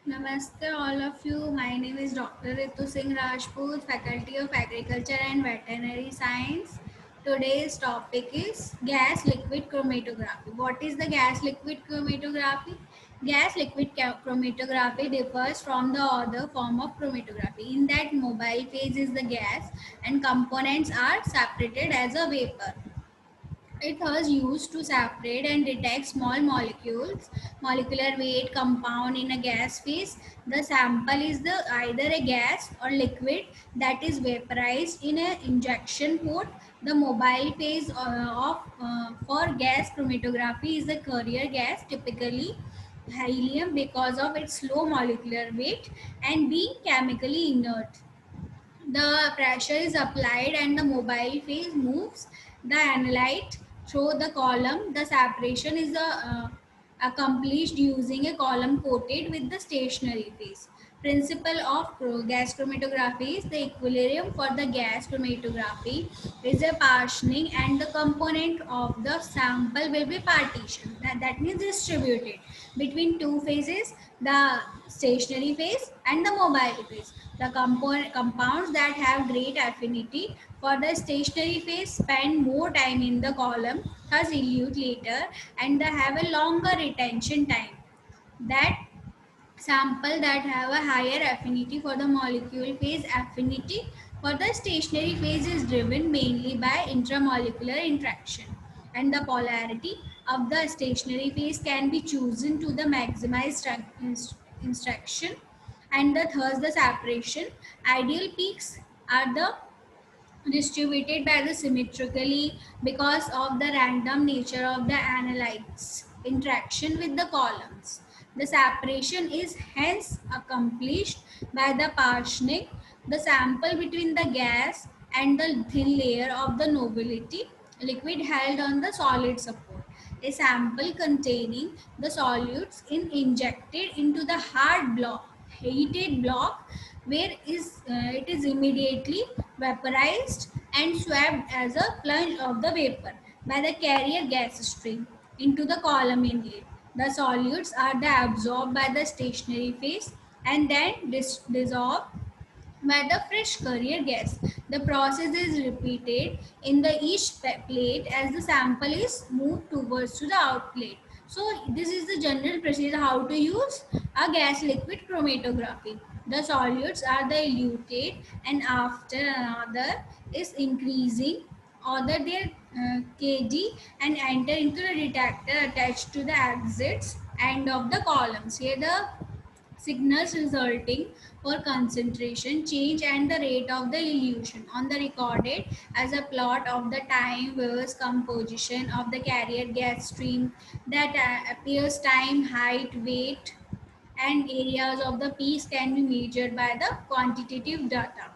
Namaste all of you. My name is Dr. Ritu Singh Rajput, Faculty of Agriculture and Veterinary Science. Today's topic is gas liquid chromatography. What is the gas liquid chromatography? Gas liquid chromatography differs from the other form of chromatography in that mobile phase is the gas and components are separated as a vapor. It was used to separate and detect small molecules, molecular weight compound in a gas phase. The sample is either a gas or liquid that is vaporized in an injection port. The mobile phase for gas chromatography is the carrier gas, typically helium, because of its low molecular weight and being chemically inert. The pressure is applied and the mobile phase moves the analyte through the column. The separation is accomplished using a column coated with the stationary phase. Principle of gas chromatography is the equilibrium for the gas chromatography is a partitioning and the component of the sample will be partitioned. That means distributed between two phases, the stationary phase and the mobile phase. The compounds that have great affinity for the stationary phase spend more time in the column, thus elute later, and they have a longer retention time. That sample that have a higher affinity for the molecule phase affinity for the stationary phase is driven mainly by intramolecular interaction, and the polarity of the stationary phase can be chosen to the maximize instruction, and thus the separation. Ideal peaks are the distributed by the symmetrically because of the random nature of the analytes interaction with the columns. The separation is hence accomplished by the partitioning the sample between the gas and the thin layer of the nobility liquid held on the solid support. A sample containing the solutes in injected into the hard block heated block where it is immediately vaporized and swept as a plunge of the vapor by the carrier gas stream into the column inlet. The solutes are absorbed by the stationary phase and then dissolved by the fresh carrier gas. The process is repeated in the each plate as the sample is moved towards to the outlet. So this is the general procedure how to use a gas liquid chromatography. The solutes are the eluted and after another is increasing order their kg and enter into the detector attached to the exits end of the columns. Here the signals resulting for concentration change and the rate of the illusion on the recorded as a plot of the time verse composition of the carrier gas stream that appears time height weight and areas of the piece can be measured by the quantitative data.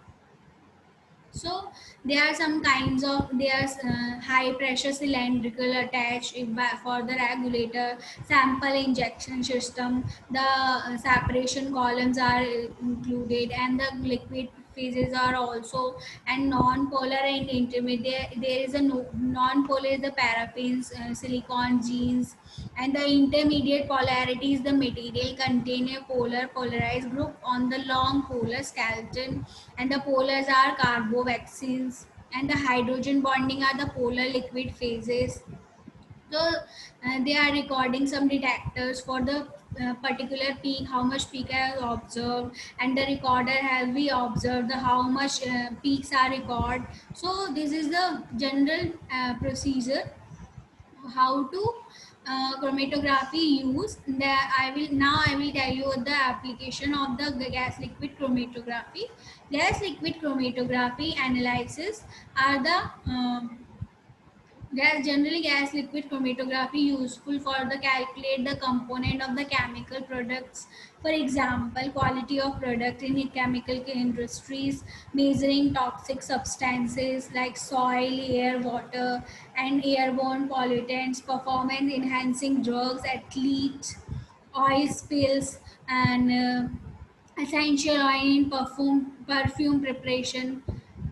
So there are some kinds of there's high pressure cylindrical attached for the regulator sample injection system. The separation columns are included and the liquid phases are also, and non-polar and intermediate there is a non-polar is the paraffins silicon genes, and the intermediate polarity is the material contain a polar polarized group on the long polar skeleton, and the polars are carbovaccines, and the hydrogen bonding are the polar liquid phases. So they are recording some detectors for the particular peak, how much peak I have observed, and the recorder has we observed the how much peaks are recorded. So this is the general procedure how to chromatography use. I will tell you the application of the gas liquid chromatography. Gas liquid chromatography analysis are the generally gas liquid chromatography useful for the calculate the component of the chemical products. For example, quality of product in the chemical industries, measuring toxic substances like soil, air, water, and airborne pollutants, performance enhancing drugs, athlete, oil spills, and essential oil in perfume preparation.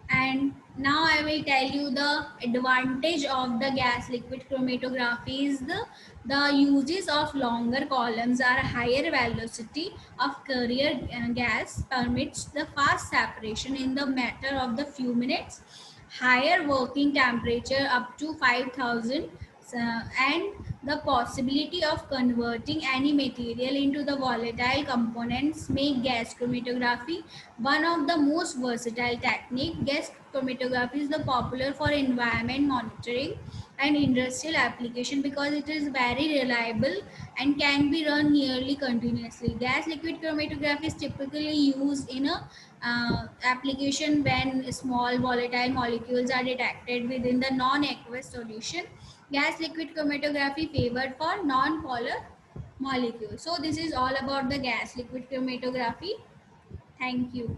And now I will tell you the advantage of the gas liquid chromatography is the The uses of longer columns are higher velocity of carrier gas permits the fast separation in the matter of the few minutes, higher working temperature up to 5000, and the possibility of converting any material into the volatile components make gas chromatography one of the most versatile technique. Gas chromatography is the popular for environment monitoring and industrial application because it is very reliable and can be run nearly continuously. Gas liquid chromatography is typically used in a application when small volatile molecules are detected within the non-aqueous solution. Gas liquid chromatography favored for non-polar molecules. So this is all about the gas liquid chromatography. Thank you.